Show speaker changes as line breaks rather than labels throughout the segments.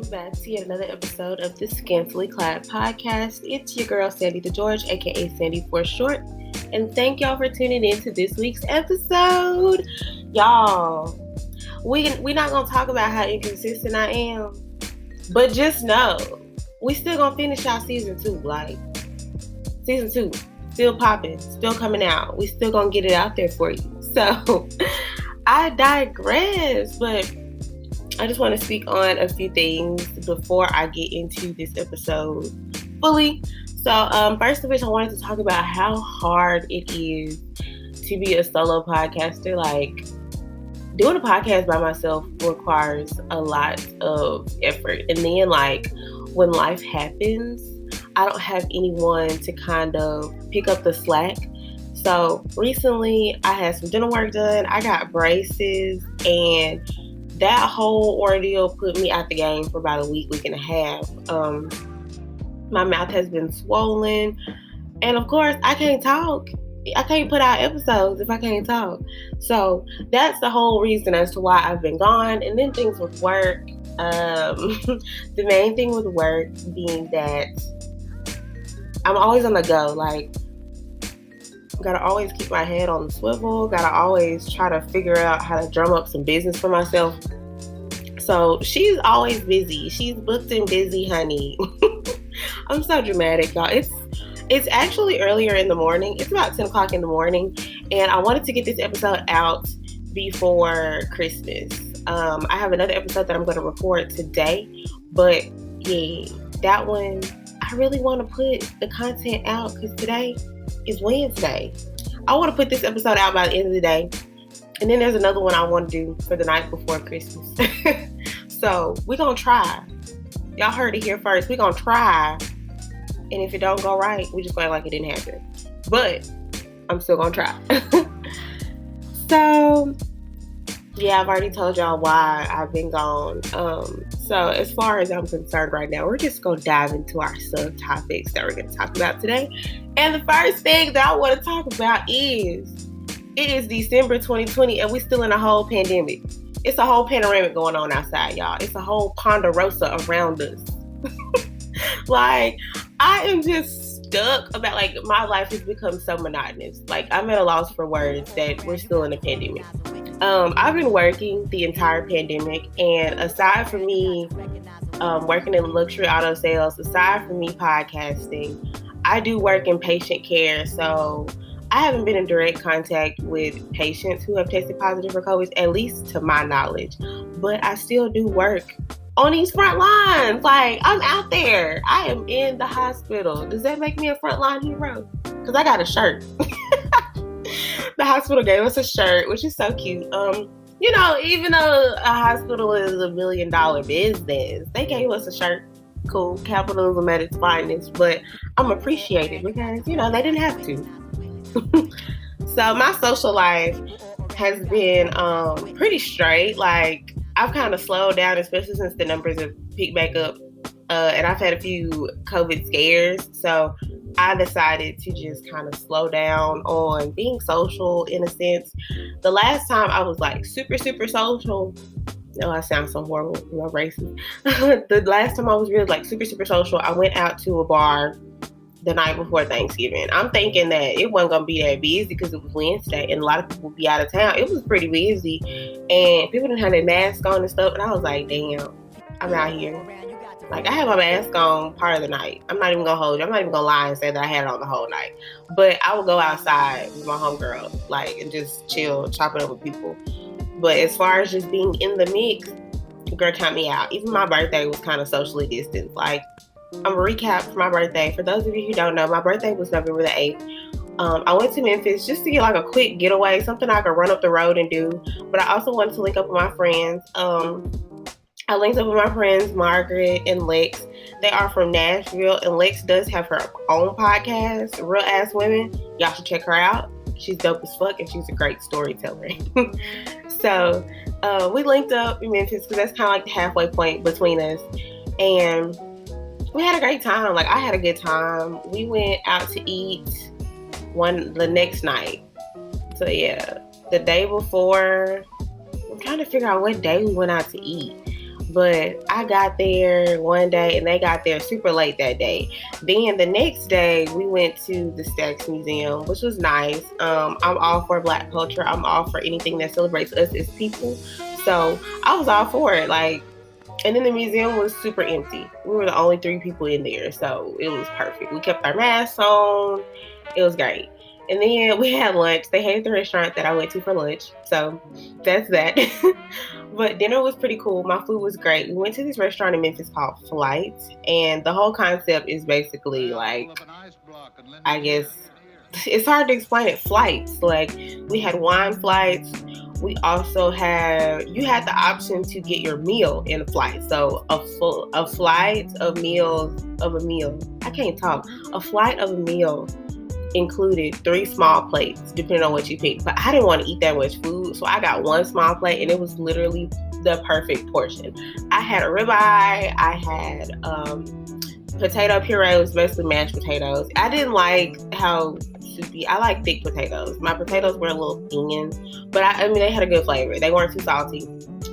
back to yet another episode of the Scantily Clad podcast. It's your girl Sandy the George, aka Sandy for short, and thank y'all for tuning in to this week's episode. Y'all, we not gonna talk about how inconsistent I am, but just know we still gonna finish our season 2. Like season 2, still popping, still coming out. We still gonna get it out there for you. So I digress, but I just want to speak on a few things before I get into this episode fully. So, first of which, I wanted to talk about how hard it is to be a solo podcaster. Like, doing a podcast by myself requires a lot of effort. And then, like, when life happens, I don't have anyone to kind of pick up the slack. So, recently, I had some dental work done. I got braces, and that whole ordeal put me out the game for about a week and a half. My mouth has been swollen. And of course, I can't talk. I can't put out episodes if I can't talk. So that's the whole reason as to why I've been gone. And then things with work. The main thing with work being that I'm always on the go. Like, gotta always keep my head on the swivel. Gotta always try to figure out how to drum up some business for myself. So she's always busy. She's booked and busy, honey. I'm so dramatic, y'all. It's actually earlier in the morning. It's about 10 o'clock in the morning. And I wanted to get this episode out before Christmas. I have another episode that I'm going to record today. But yeah, that one, I really want to put the content out because today is Wednesday. I want to put this episode out by the end of the day. And then there's another one I want to do for the night before Christmas. So we're going to try. Y'all heard it here first. We're going to try. And if it don't go right, we just going to act like it didn't happen. But I'm still going to try. So yeah, I've already told y'all why I've been gone. So as far as I'm concerned right now, we're just going to dive into our subtopics that we're going to talk about today. And the first thing that I want to talk about is, it is December 2020 and we're still in a whole pandemic. It's a whole panoramic going on outside, y'all. It's a whole ponderosa around us. Like, I am just stuck about, like, my life has become so monotonous. Like, I'm at a loss for words that we're still in a pandemic. I've been working the entire pandemic, and aside from me working in luxury auto sales, aside from me podcasting, I do work in patient care. So I haven't been in direct contact with patients who have tested positive for COVID, at least to my knowledge. But I still do work on these front lines. Like, I'm out there. I am in the hospital. Does that make me a frontline hero? Because I got a shirt. The hospital gave us a shirt, which is so cute. You know, even though a hospital is $1 million business, they gave us a shirt. Cool. Capitalism at its finest. But I'm appreciated because, you know, they didn't have to. So my social life has been pretty straight. Like, I've kind of slowed down, especially since the numbers have picked back up. And I've had a few COVID scares. So I decided to just kind of slow down on being social in a sense. The last time I was like super, super social, oh, I sound so horrible, you know, racist. The last time I was really like super, super social, I went out to a bar the night before Thanksgiving. I'm thinking that it wasn't going to be that busy because it was Wednesday and a lot of people would be out of town. It was pretty busy and people didn't have their masks on and stuff. And I was like, damn, I'm out here. Like, I had my mask on part of the night. I'm not even going to hold you. I'm not even going to lie and say that I had it on the whole night. But I would go outside with my homegirl, like, and just chill, chop it up with people. But as far as just being in the mix, girl, count me out. Even my birthday was kind of socially distanced. Like, I'm a recap for my birthday. For those of you who don't know, my birthday was November the 8th. I went to Memphis just to get like a quick getaway, something I could run up the road and do. But I also wanted to link up with my friends. I linked up with my friends, Margaret and Lex. They are from Nashville, and Lex does have her own podcast, Real Ass Women. Y'all should check her out. She's dope as fuck, and she's a great storyteller. So we linked up in Memphis because that's kind of like the halfway point between us. And we had a great time. Like, I had a good time. We went out to eat the next night. So yeah, the day before, I'm trying to figure out what day we went out to eat. But I got there one day and they got there super late that day. Then the next day we went to the Stax Museum, which was nice. I'm all for Black culture. I'm all for anything that celebrates us as people. So I was all for it. Like, and then the museum was super empty. We were the only 3 people in there, so it was perfect. We kept our masks on. It was great. And then we had lunch. They hated the restaurant that I went to for lunch, so that's that. But dinner was pretty cool. My food was great. We went to this restaurant in Memphis called Flight, and the whole concept is basically like, I guess, it's hard to explain it. Flights. Like, we had wine flights. We also you had the option to get your meal in a flight. So a flight of meals of a meal. I can't talk. A flight of a meal included 3 small plates, depending on what you picked. But I didn't want to eat that much food, so I got 1 small plate, and it was literally the perfect portion. I had a ribeye. I had potato puree. It was basically mashed potatoes. I didn't like how soupy. I like thick potatoes. My potatoes were a little thin, but I mean, they had a good flavor. They weren't too salty.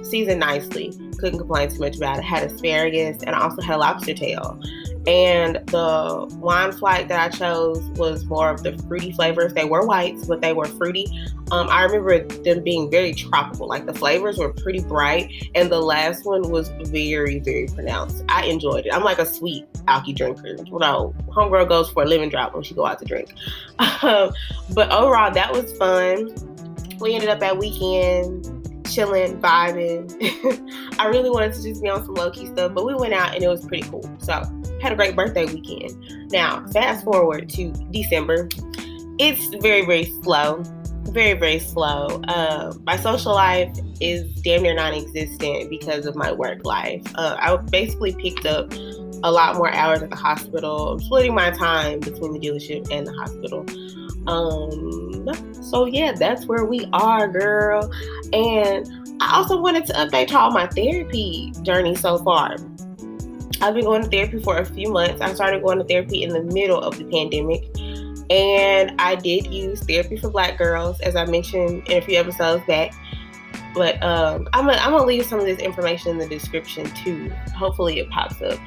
Seasoned nicely. Couldn't complain too much about it. Had asparagus, and I also had a lobster tail. And the wine flight that I chose was more of the fruity flavors. They were whites, but they were fruity. I remember them being very tropical. Like, the flavors were pretty bright, and the last one was very, very pronounced. I enjoyed it. I'm like a sweet alky drinker. You know, homegirl goes for a lemon drop when she go out to drink. But overall, that was fun. We ended up at Weekend chilling, vibing. I really wanted to just be on some low-key stuff, but we went out and it was pretty cool. So had a great birthday weekend. Now, fast forward to December. It's very, very slow. Very, very slow. My social life is damn near non-existent because of my work life. I basically picked up a lot more hours at the hospital. I'm splitting my time between the dealership and the hospital. So yeah, that's where we are, girl. And I also wanted to update y'all my therapy journey so far. I've been going to therapy for a few months. I started going to therapy in the middle of the pandemic, and I did use therapy for Black girls, as I mentioned in a few episodes back. But I'm gonna leave some of this information in the description too. Hopefully it pops up.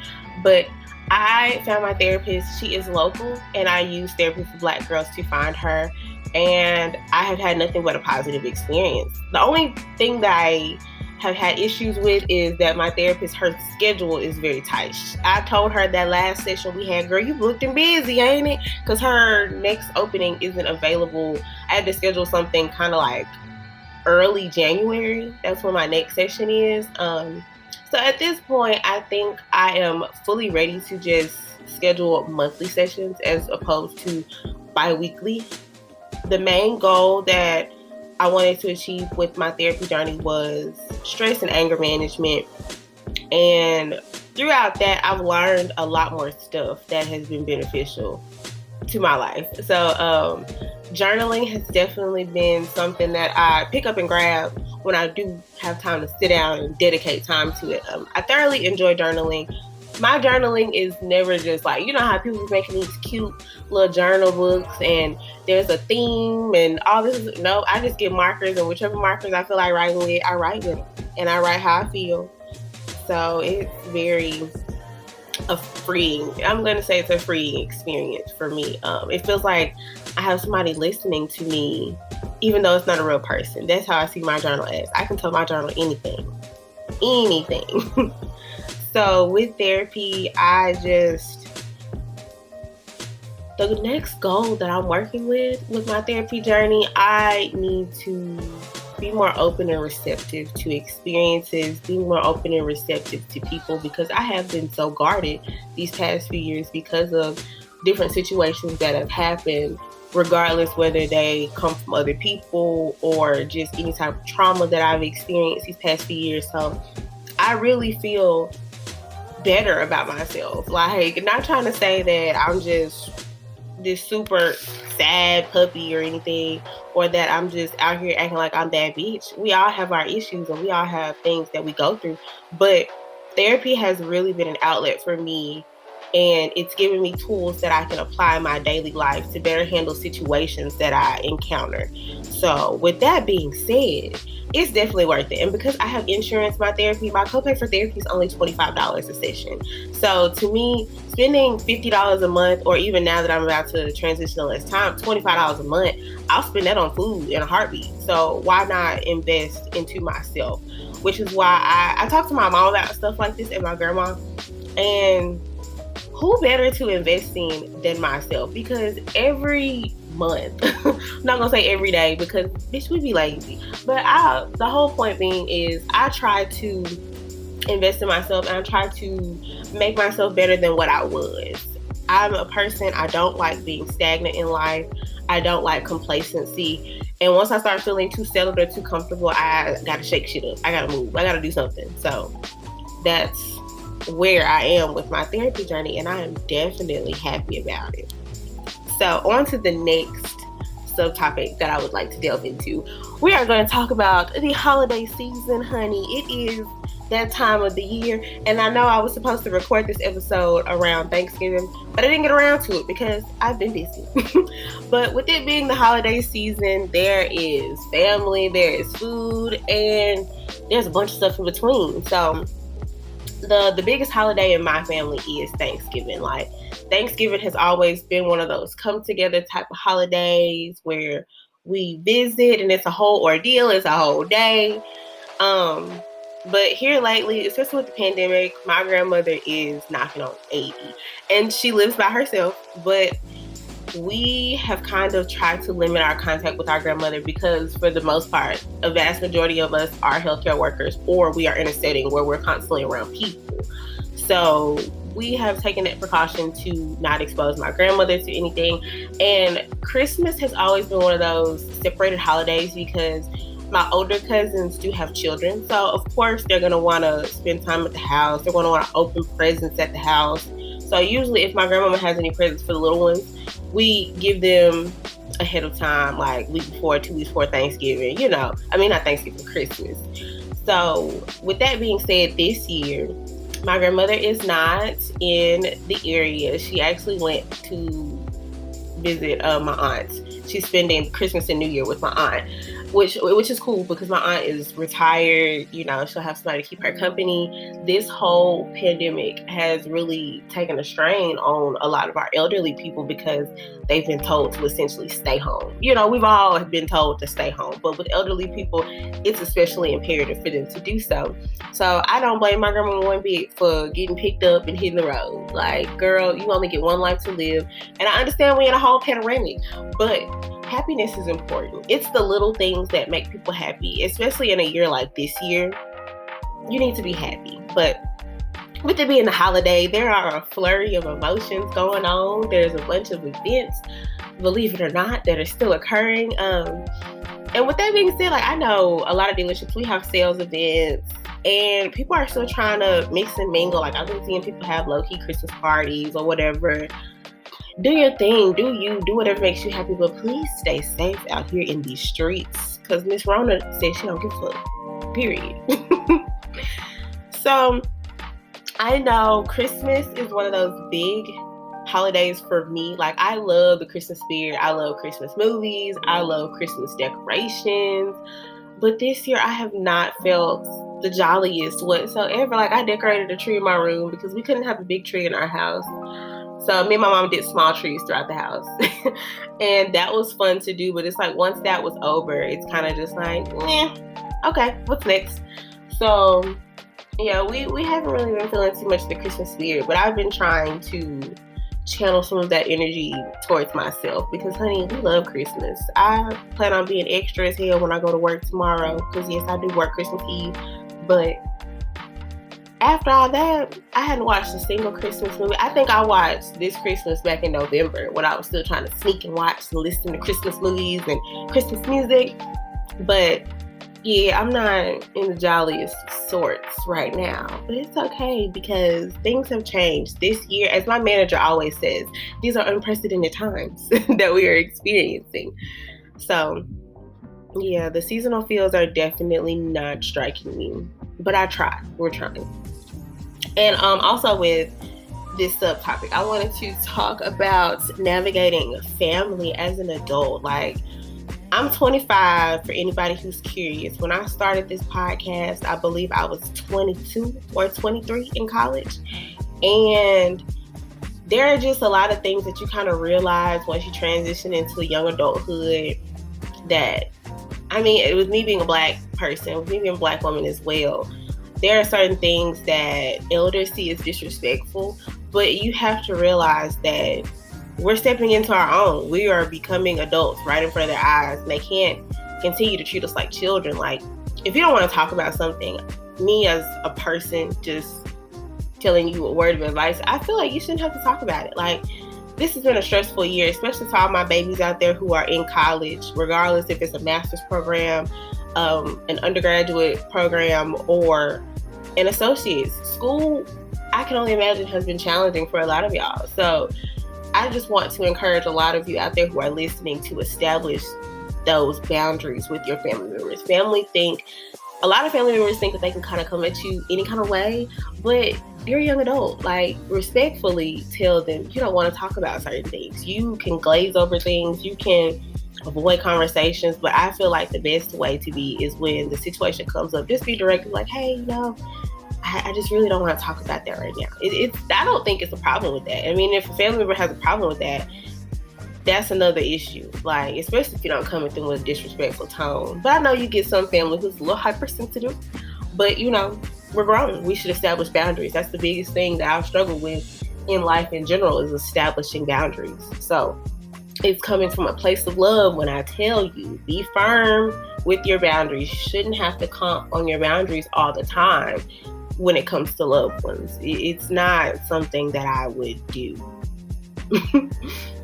But I found my therapist. She is local, and I use therapy for Black girls to find her. And I have had nothing but a positive experience. The only thing that I have had issues with is that my therapist, her schedule is very tight. I told her that last session we had, girl, you booked and busy, ain't it? Because her next opening isn't available. I had to schedule something kind of like early January. That's when my next session is. So at this point, I think I am fully ready to just schedule monthly sessions as opposed to bi-weekly. The main goal that I wanted to achieve with my therapy journey was stress and anger management. And throughout that, I've learned a lot more stuff that has been beneficial to my life. So journaling has definitely been something that I pick up and grab when I do have time to sit down and dedicate time to it. I thoroughly enjoy journaling. My journaling is never just like, you know how people be making these cute little journal books and there's a theme and all this. No, I just get markers, and whichever markers I feel like writing with, I write with them, and I write how I feel. So it's very freeing. I'm going to say it's a freeing experience for me. It feels like I have somebody listening to me, even though it's not a real person. That's how I see my journal as. I can tell my journal anything. So with therapy, the next goal that I'm working with my therapy journey, I need to be more open and receptive to experiences, be more open and receptive to people, because I have been so guarded these past few years because of different situations that have happened, regardless whether they come from other people or just any type of trauma that I've experienced these past few years. So I really feel better about myself. Like, not trying to say that I'm just this super sad puppy or anything, or that I'm just out here acting like I'm that bitch. We all have our issues and we all have things that we go through, but therapy has really been an outlet for me and it's giving me tools that I can apply in my daily life to better handle situations that I encounter. So with that being said, it's definitely worth it. And because I have insurance, my copay for therapy is only $25 a session. So to me, spending $50 a month, or even now that I'm about to transition to less time, $25 a month, I'll spend that on food in a heartbeat. So why not invest into myself? Which is why I talk to my mom about stuff like this and my grandma. And who better to invest in than myself? Because every month, I'm not gonna say every day because bitch, we be lazy. But the whole point being is I try to invest in myself and I try to make myself better than what I was. I'm a person, I don't like being stagnant in life. I don't like complacency. And once I start feeling too settled or too comfortable, I gotta shake shit up. I gotta move. I gotta do something. So that's where I am with my therapy journey, and I am definitely happy about it. So on to the next subtopic that I would like to delve into. We are going to talk about the holiday season, honey. It is that time of the year, and I know I was supposed to record this episode around Thanksgiving, but I didn't get around to it because I've been busy. But with it being the holiday season, there is family, there is food, and there's a bunch of stuff in between. So the biggest holiday in my family is Thanksgiving. Like, Thanksgiving has always been one of those come together type of holidays where we visit, and it's a whole ordeal. It's a whole day. But here lately, especially with the pandemic, my grandmother is knocking on 80, and she lives by herself. But we have kind of tried to limit our contact with our grandmother because, for the most part, a vast majority of us are healthcare workers, or we are in a setting where we're constantly around people. So we have taken that precaution to not expose my grandmother to anything. And Christmas has always been one of those separated holidays because my older cousins do have children. So of course they're going to want to spend time at the house. They're going to want to open presents at the house. So usually if my grandmama has any presents for the little ones, we give them ahead of time, like week before, 2 weeks before Thanksgiving, not Thanksgiving, Christmas. So with that being said, this year, my grandmother is not in the area. She actually went to visit my aunt. She's spending Christmas and New Year with my aunt, which is cool because my aunt is retired. She'll have somebody to keep her company. This whole pandemic has really taken a strain on a lot of our elderly people because they've been told to essentially stay home. We've all been told to stay home, but with elderly people, it's especially imperative for them to do so. So I don't blame my grandma one bit for getting picked up and hitting the road. Like, girl, you only get one life to live. And I understand we're in a whole panoramic, but happiness is important. It's the little things that make people happy, especially in a year like this year. You need to be happy. But with it being the holiday, there are a flurry of emotions going on. There's a bunch of events, believe it or not, that are still occurring. And with that being said, like, I know a lot of dealerships, we have sales events, and people are still trying to mix and mingle. Like, I've been seeing people have low-key Christmas parties or whatever. Do your thing, do whatever makes you happy, but please stay safe out here in these streets, because Miss Rona said she don't give a fuck, period. So I know Christmas is one of those big holidays for me. Like, I love the Christmas spirit. I love Christmas movies. I love Christmas decorations. But this year I have not felt the jolliest whatsoever. Like, I decorated a tree in my room because we couldn't have a big tree in our house. So me and my mom did small trees throughout the house. And that was fun to do. But it's like, once that was over, it's kind of just like, okay, what's next? So yeah, we haven't really been feeling too much the Christmas spirit, but I've been trying to channel some of that energy towards myself because, honey, we love Christmas. I plan on being extra as hell when I go to work tomorrow because, yes, I do work Christmas Eve. But after all that, I hadn't watched a single Christmas movie. I think I watched this Christmas back in November when I was still trying to sneak and watch and listen to Christmas movies and Christmas music. But yeah, I'm not in the jolliest sorts right now, but it's okay because things have changed this year. As my manager always says, these are unprecedented times that we are experiencing. So yeah, the seasonal feels are definitely not striking me, but I try. We're trying. And also with this subtopic. I wanted to talk about navigating family as an adult. Like, I'm 25 for anybody who's curious. When I started this podcast, I believe I was 22 or 23 in college. And there are just a lot of things that you kind of realize once you transition into young adulthood that, I mean, it was me being a Black person, it was me being a Black woman as well. There are certain things that elders see as disrespectful, but you have to realize that we're stepping into our own. We are becoming adults right in front of their eyes, and they can't continue to treat us like children. Like, if you don't want to talk about something, me as a person just telling you a word of advice, I feel like you shouldn't have to talk about it. Like, this has been a stressful year, especially to all my babies out there who are in college, regardless if it's a master's program, an undergraduate program, or an associate's. School, I can only imagine, has been challenging for a lot of y'all. So I just want to encourage a lot of you out there who are listening to establish those boundaries with your family members. A lot of family members think that they can kind of come at you any kind of way, but you're a young adult. Like, respectfully tell them you don't want to talk about certain things. You can glaze over things, you can avoid conversations, but I feel like the best way to be is when the situation comes up, just be direct, like, hey, I just really don't want to talk about that right now. I don't think it's a problem with that. I mean, if a family member has a problem with that, that's another issue. Like, especially if you don't come at them with a disrespectful tone. But I know you get some family who's a little hypersensitive, but we're grown. We should establish boundaries. That's the biggest thing that I've struggled with in life in general, is establishing boundaries. So it's coming from a place of love when I tell you, be firm with your boundaries. You shouldn't have to comp on your boundaries all the time when it comes to loved ones. It's not something that I would do.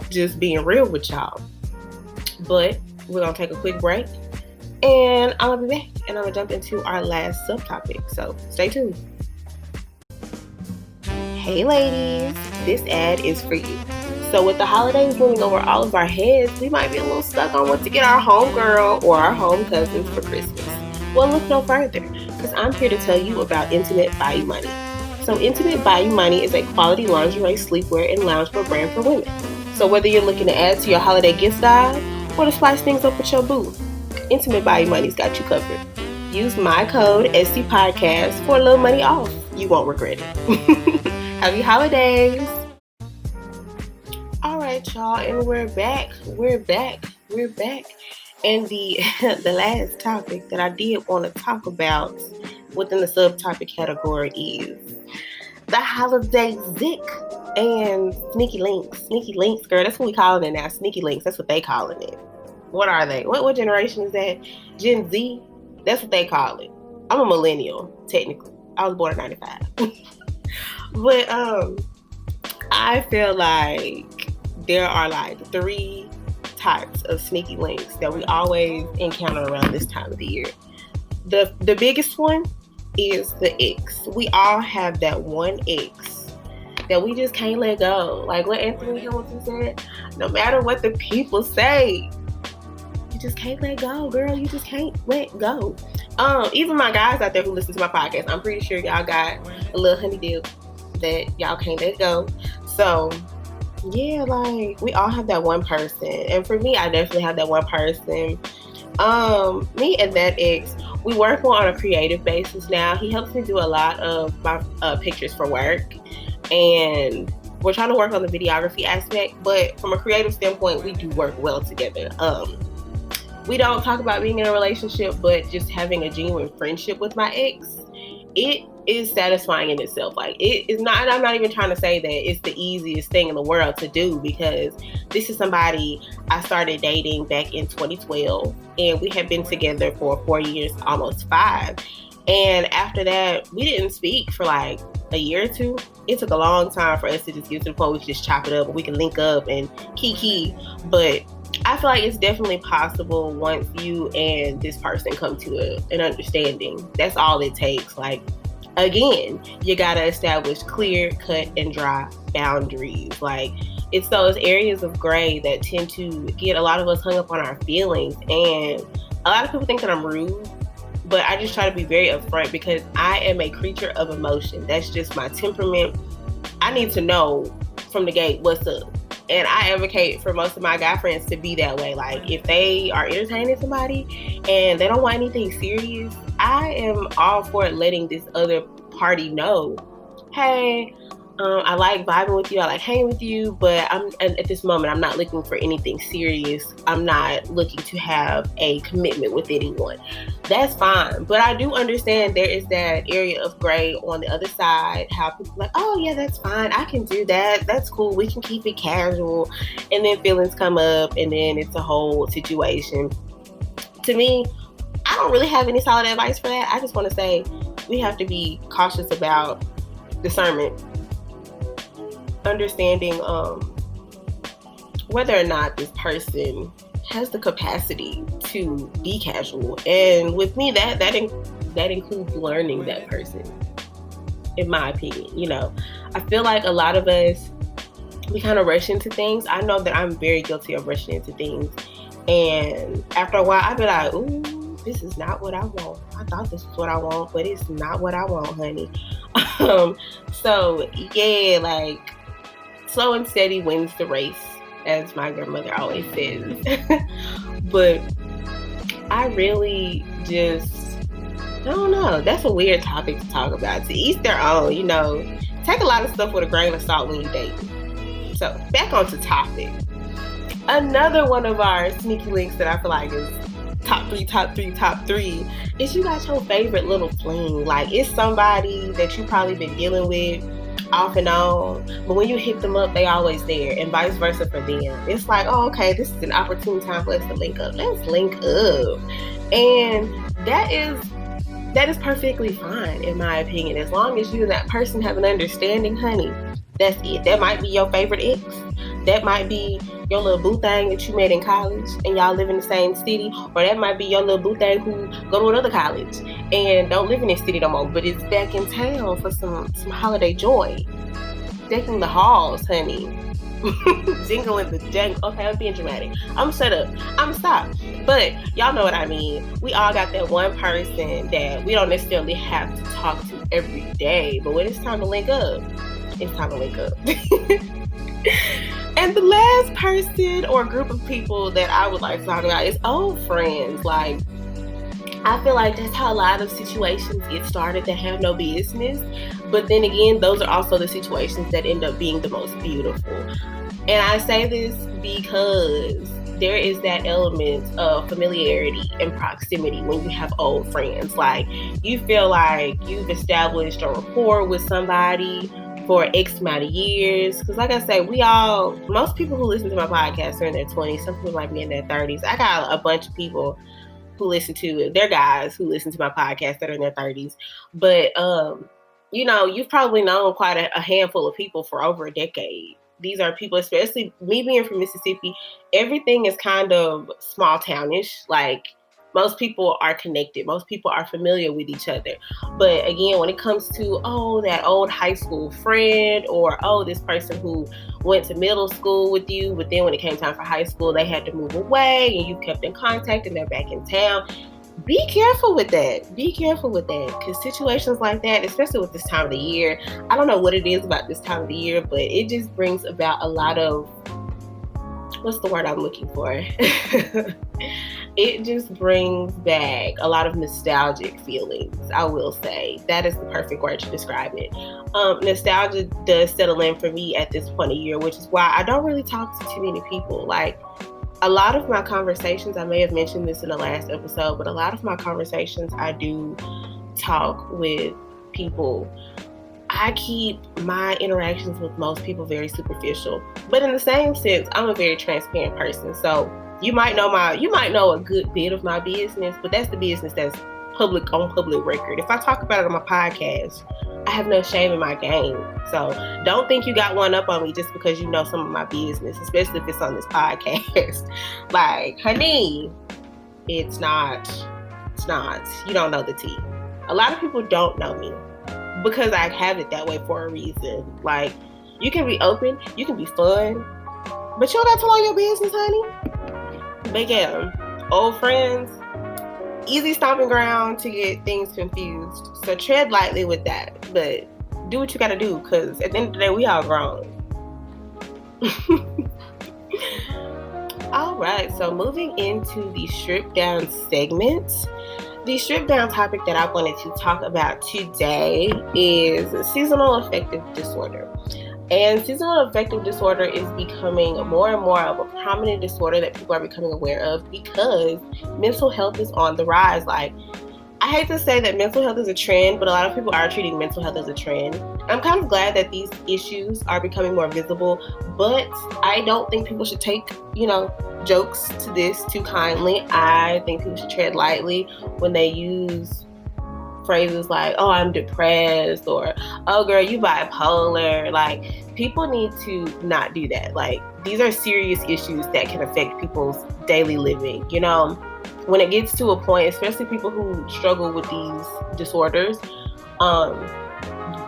Just being real with y'all. But we're going to take a quick break, and I'm going to be back, and I'm going to jump into our last subtopic. So stay tuned. Hey ladies, this ad is for you. So with the holidays looming over all of our heads, we might be a little stuck on what to get our homegirl or our home cousins for Christmas. Well, look no further, because I'm here to tell you about Intimate by Imani. So Intimate by Imani is a quality lingerie, sleepwear, and loungewear brand for women. So whether you're looking to add to your holiday gift guide or to spice things up with your boo, Intimate by Imani's got you covered. Use my code STPodcast for a little money off. You won't regret it. Happy holidays! All right, y'all, and we're back. And the last topic that I did want to talk about within the subtopic category is the holiday zick and sneaky links. Sneaky links, girl, that's what we calling it now. Sneaky links, that's what they calling it. What are they? What generation is that? Gen Z? That's what they call it. I'm a millennial, technically. I was born in 95. But I feel like there are like 3 types of sneaky links that we always encounter around this time of the year. The biggest one is the ex. We all have that one ex that we just can't let go. Like what Anthony Hamilton said, no matter what the people say, you just can't let go, girl. You just can't let go. Even my guys out there who listen to my podcast, I'm pretty sure y'all got a little honey dip that y'all can't let go. So yeah, like we all have that one person, and for me, I definitely have that one person. Me and that ex, we work more on a creative basis now. He helps me do a lot of my pictures for work, and we're trying to work on the videography aspect, but from a creative standpoint, we do work well together. We don't talk about being in a relationship, but just having a genuine friendship with my ex, it is satisfying in itself. Like it is not, I'm not even trying to say that it's the easiest thing in the world to do, because this is somebody I started dating back in 2012, and we have been together for 4 years, almost 5. And after that, we didn't speak for like a year or 2. It took a long time for us to just get to the point we could just chop it up, and we can link up and kiki. But I feel like it's definitely possible once you and this person come to an understanding. That's all it takes. Like, again, you gotta establish clear, cut, and dry boundaries. Like, it's those areas of gray that tend to get a lot of us hung up on our feelings. And a lot of people think that I'm rude, but I just try to be very upfront because I am a creature of emotion. That's just my temperament. I need to know from the gate what's up. And I advocate for most of my guy friends to be that way. Like, if they are entertaining somebody and they don't want anything serious, I am all for letting this other party know, hey, I like vibing with you, I like hanging with you, but at this moment, I'm not looking for anything serious. I'm not looking to have a commitment with anyone. That's fine. But I do understand there is that area of gray on the other side, how people are like, oh yeah, that's fine, I can do that, that's cool, we can keep it casual. And then feelings come up, and then it's a whole situation. To me, I don't really have any solid advice for that. I just want to say we have to be cautious about discernment, understanding whether or not this person has the capacity to be casual. And with me, that includes learning that person, in my opinion. You know, I feel like a lot of us, we kind of rush into things. I know that I'm very guilty of rushing into things, and after a while I'd be like, ooh, this is not what I want. I thought this was what I want, but it's not what I want, honey. So yeah, like, slow and steady wins the race, as my grandmother always says. But I really just, I don't know. That's a weird topic to talk about. To each their own, you know. Take a lot of stuff with a grain of salt when you date. So back onto topic. Another one of our sneaky links that I feel like is top three is you got your favorite little fling. Like, it's somebody that you probably been dealing with off and on, but when you hit them up, they always there, and vice versa for them. It's like, oh, okay, this is an opportune time for us to link up. Let's link up. And that is perfectly fine, in my opinion. As long as you and that person have an understanding, honey, that's it. That might be your favorite ex. That might be your little boo thing that you met in college and y'all live in the same city. Or that might be your little boo thing who go to another college and don't live in this city no more, but it's back in town for some holiday joy. Decking the halls, honey. Jingling the jangle. Okay, I'm being dramatic. I'm shut up. I'm stop. But y'all know what I mean. We all got that one person that we don't necessarily have to talk to every day, but when it's time to link up, it's time to link up. And the last person or group of people that I would like to talk about is old friends. Like, I feel like that's how a lot of situations get started that have no business. But then again, those are also the situations that end up being the most beautiful. And I say this because there is that element of familiarity and proximity when you have old friends. Like, you feel like you've established a rapport with somebody for X amount of years. Because like I say, most people who listen to my podcast are in their 20s. Some people like me in their 30s. I got a bunch of people who listen to it. They're guys who listen to my podcast that are in their 30s. But, you know, you've probably known quite a handful of people for over a decade. These are people, especially me being from Mississippi, everything is kind of small townish. Like, most people are connected. Most people are familiar with each other. But again, when it comes to, oh, that old high school friend, or, oh, this person who went to middle school with you, but then when it came time for high school, they had to move away and you kept in contact and they're back in town. Be careful with that. Be careful with that. Because situations like that, especially with this time of the year, I don't know what it is about this time of the year, but it just brings about a lot of, what's the word I'm looking for? It just brings back a lot of nostalgic feelings, I will say. That is the perfect word to describe it. Nostalgia does settle in for me at this point of year, which is why I don't really talk to too many people. Like, a lot of my conversations, I may have mentioned this in the last episode, but a lot of my conversations, I do talk with people. I keep my interactions with most people very superficial, but in the same sense, I'm a very transparent person. So you might know a good bit of my business, but that's the business that's public record. If I talk about it on my podcast, I have no shame in my game. So don't think you got one up on me just because you know some of my business, especially if it's on this podcast. Like, honey, it's not. You don't know the tea. A lot of people don't know me because I have it that way for a reason. Like, you can be open, you can be fun, but you don't have to know your business, honey. But yeah, old friends, easy stomping ground to get things confused. So tread lightly with that. But do what you gotta do, because at the end of the day, we all grown. All right, so moving into the strip down segment. The strip down topic that I wanted to talk about today is seasonal affective disorder. And seasonal affective disorder is becoming more and more of a prominent disorder that people are becoming aware of because mental health is on the rise. Like, I hate to say that mental health is a trend, but a lot of people are treating mental health as a trend. I'm kind of glad that these issues are becoming more visible, but I don't think people should take, jokes to this too kindly. I think people should tread lightly when they use phrases like, oh, I'm depressed, or, oh, girl, you bipolar. Like, people need to not do that. Like, these are serious issues that can affect people's daily living, When it gets to a point, especially people who struggle with these disorders,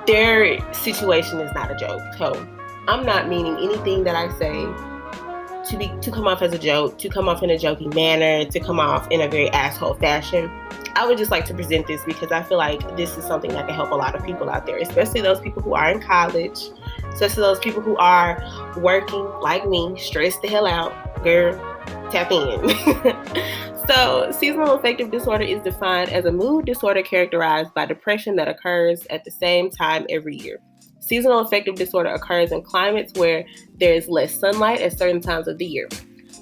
their situation is not a joke. So I'm not meaning anything that I say to come off as a joke, to come off in a joking manner, to come off in a very asshole fashion. I would just like to present this because I feel like this is something that can help a lot of people out there, especially those people who are in college, especially those people who are working like me, stressed the hell out. Girl, tap in. So, seasonal affective disorder is defined as a mood disorder characterized by depression that occurs at the same time every year. Seasonal affective disorder occurs in climates where there is less sunlight at certain times of the year.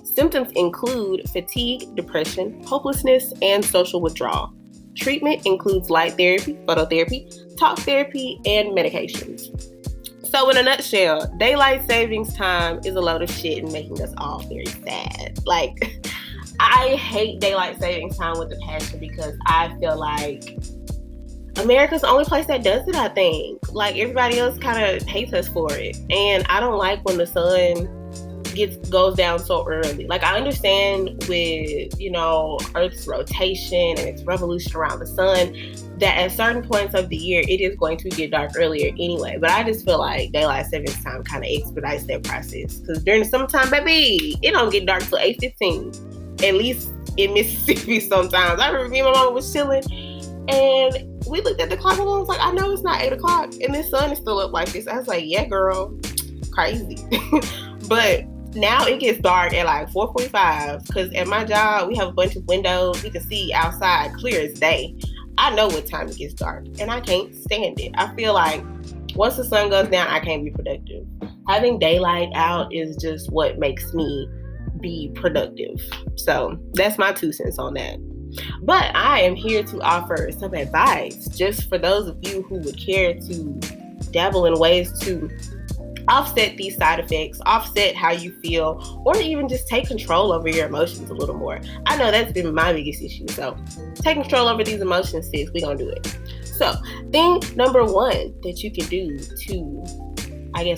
Symptoms include fatigue, depression, hopelessness, and social withdrawal. Treatment includes light therapy, phototherapy, talk therapy, and medications. So in a nutshell, daylight savings time is a load of shit and making us all very sad. Like, I hate daylight savings time with a passion because I feel like America's the only place that does it, I think. Like, everybody else kind of hates us for it. And I don't like when the sun goes down so early. Like, I understand with, Earth's rotation and its revolution around the sun, that at certain points of the year, it is going to get dark earlier anyway. But I just feel like daylight savings time kind of expedites that process. Because during the summertime, baby, it don't get dark till 8:15. At least in Mississippi sometimes. I remember me and my mama was chilling, and we looked at the clock and I was like, I know it's not 8 o'clock, and the sun is still up like this. I was like, yeah, girl, crazy. But now it gets dark at like 4:45 because at my job, we have a bunch of windows. We can see outside clear as day. I know what time it gets dark, and I can't stand it. I feel like once the sun goes down, I can't be productive. Having daylight out is just what makes me be productive. So that's my 2 cents on that. But I am here to offer some advice just for those of you who would care to dabble in ways to offset these side effects, offset how you feel, or even just take control over your emotions a little more. I know that's been my biggest issue. So take control over these emotions, sis. We're going to do it. So thing number 1 that you can do to,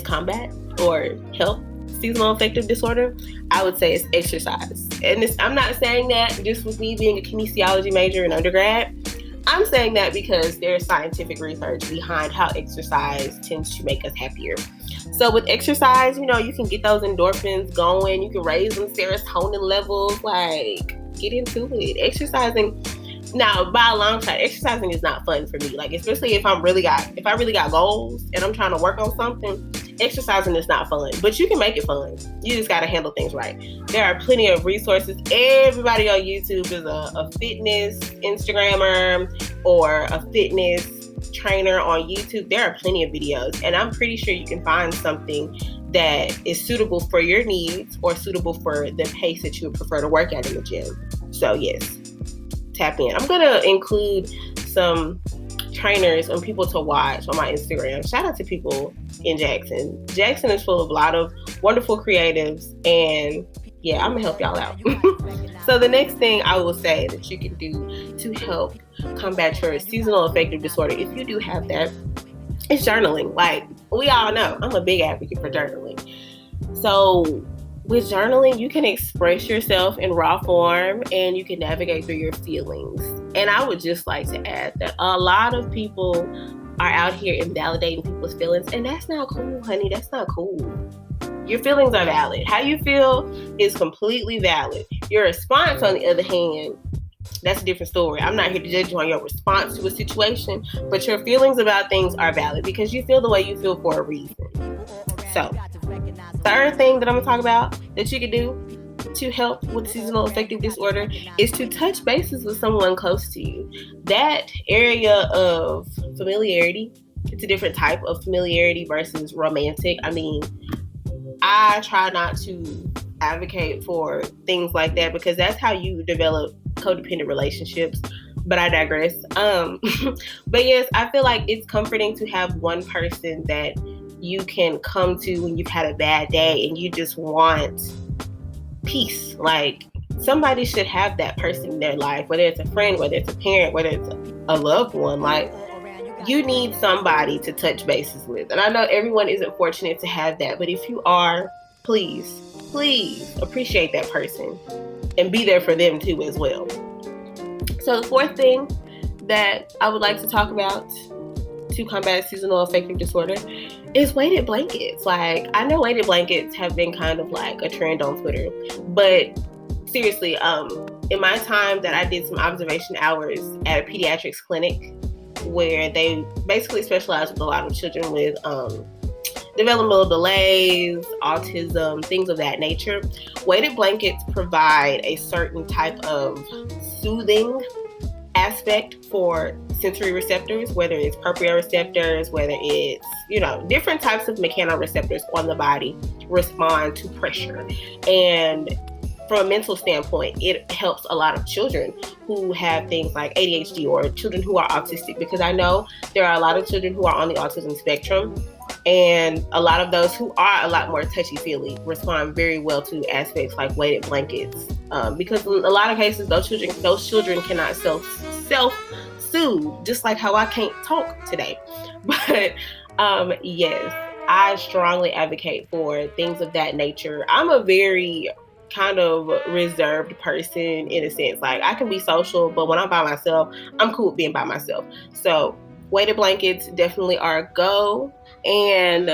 combat or help seasonal affective disorder, I would say, is exercise. And I'm not saying that just with me being a kinesiology major in undergrad. I'm saying that because there's scientific research behind how exercise tends to make us happier. So with exercise, you can get those endorphins going. You can raise them serotonin levels. Like, get into it. Exercising. Now, by a long shot, exercising is not fun for me. Like, especially if I really got goals and I'm trying to work on something, exercising is not fun. But you can make it fun. You just got to handle things right. There are plenty of resources. Everybody on YouTube is a fitness Instagrammer or a fitness trainer on YouTube. There are plenty of videos, and I'm pretty sure you can find something that is suitable for your needs or suitable for the pace that you would prefer to work at in the gym. So yes, tap in. I'm gonna include some trainers and people to watch on my Instagram. Shout out to people in Jackson. Jackson is full of a lot of wonderful creatives, and yeah, I'm gonna help y'all out. So the next thing I will say that you can do to help combat your seasonal affective disorder, if you do have that, is journaling. Like, we all know, I'm a big advocate for journaling. So with journaling, you can express yourself in raw form and you can navigate through your feelings. And I would just like to add that a lot of people are out here invalidating people's feelings, and that's not cool, honey. That's not cool. Your feelings are valid. How you feel is completely valid. Your response, on the other hand, That's a different story. I'm not here to judge you on your response to a situation, but your feelings about things are valid because you feel the way you feel for a reason. So, third thing that I'm going to talk about that you can do to help with seasonal affective disorder is to touch bases with someone close to you. That area of familiarity, it's a different type of familiarity versus romantic. I mean, I try not to advocate for things like that because that's how you develop codependent relationships, but I digress. But yes, I feel like it's comforting to have one person that you can come to when you've had a bad day and you just want peace. Like, somebody should have that person in their life, whether it's a friend, whether it's a parent, whether it's a loved one. Like, you need somebody to touch bases with. And I know everyone isn't fortunate to have that, but if you are, please appreciate that person and be there for them too as well. So the fourth thing that I would like to talk about to combat seasonal affective disorder is weighted blankets. Like, I know weighted blankets have been kind of like a trend on Twitter, but seriously, in my time that I did some observation hours at a pediatrics clinic where they basically specialize with a lot of children with developmental delays, autism, things of that nature, weighted blankets provide a certain type of soothing aspect for sensory receptors, whether it's proprioceptors, whether it's, different types of mechanoreceptors on the body respond to pressure. And from a mental standpoint, it helps a lot of children who have things like ADHD or children who are autistic, because I know there are a lot of children who are on the autism spectrum, and a lot of those who are a lot more touchy-feely respond very well to aspects like weighted blankets, because in a lot of cases, those children cannot self-soothe, just like how I can't talk today. But yes, I strongly advocate for things of that nature. I'm a very kind of reserved person in a sense. Like, I can be social, but when I'm by myself, I'm cool with being by myself. So weighted blankets definitely are a go. And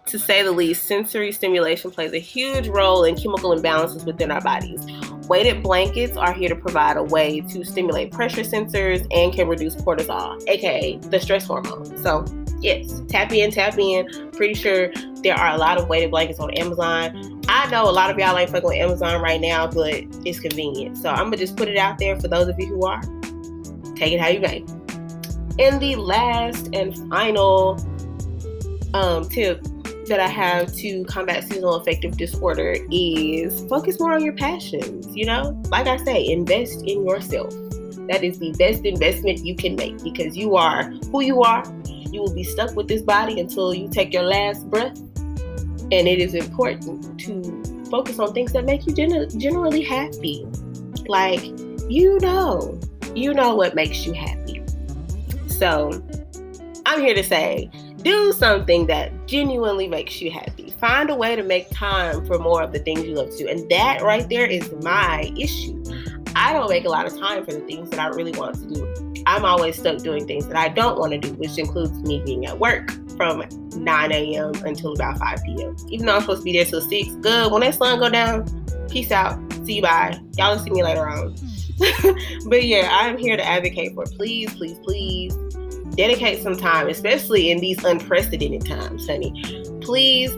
to say the least, sensory stimulation plays a huge role in chemical imbalances within our bodies. Weighted blankets are here to provide a way to stimulate pressure sensors and can reduce cortisol, aka the stress hormone. So yes, tap in. Pretty sure there are a lot of weighted blankets on Amazon. I know a lot of y'all ain't fucking with Amazon right now, but it's convenient. So I'm gonna just put it out there for those of you who are. Take it how you may. And the last and final tip that I have to combat seasonal affective disorder is focus more on your passions. Like I say, invest in yourself. That is the best investment you can make, because you are who you are. You will be stuck with this body until you take your last breath. And it is important to focus on things that make you generally happy. Like, you know what makes you happy. So I'm here to say, do something that genuinely makes you happy. Find a way to make time for more of the things you love to do. And that right there is my issue. I don't make a lot of time for the things that I really want to do. I'm always stuck doing things that I don't want to do, which includes me being at work from 9 a.m. until about 5 p.m. Even though I'm supposed to be there till 6. Good. When that sun go down, peace out. See you, bye. Y'all will see me later on. But yeah, I'm here to advocate for please dedicate some time, especially in these unprecedented times, honey. Please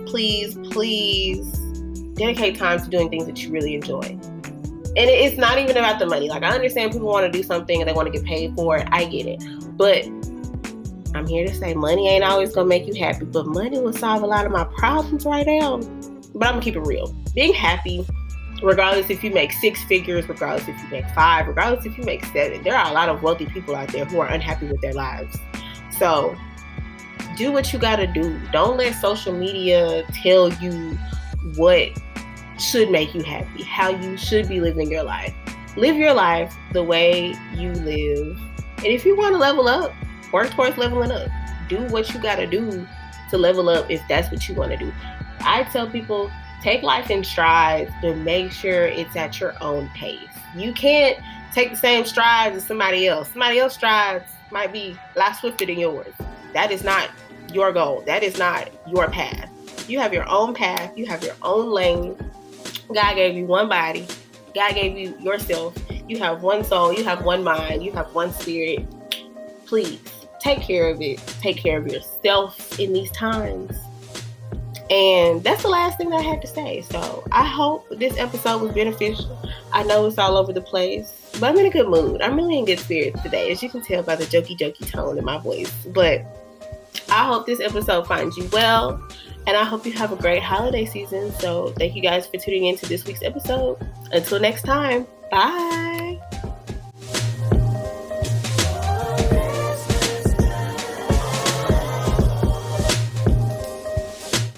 dedicate time to doing things that you really enjoy. And it's not even about the money. Like, I understand people want to do something and they want to get paid for it. I get it. But I'm here to say money ain't always going to make you happy, but money will solve a lot of my problems right now. But I'm going to keep it real. Being happy, regardless if you make 6 figures, regardless if you make 5, regardless if you make 7, there are a lot of wealthy people out there who are unhappy with their lives. So do what you got to do. Don't let social media tell you what should make you happy, how you should be living your life. Live your life the way you live. And if you want to level up, work towards leveling up. Do what you got to do to level up if that's what you want to do. I tell people, take life in strides, but make sure it's at your own pace. You can't take the same strides as somebody else. Somebody else's strides might be a lot swifter than yours. That is not your goal. That is not your path. You have your own path. You have your own lane. God gave you one body. God gave you yourself. You have one soul, you have one mind, you have one spirit. Please take care of it. Take care of yourself in these times. And that's the last thing that I had to say. So I hope this episode was beneficial. I know it's all over the place, but I'm in a good mood. I'm really in good spirits today, as you can tell by the jokey tone in my voice. But I hope this episode finds you well, and I hope you have a great holiday season. So thank you guys for tuning in to this week's episode. Until next time, bye.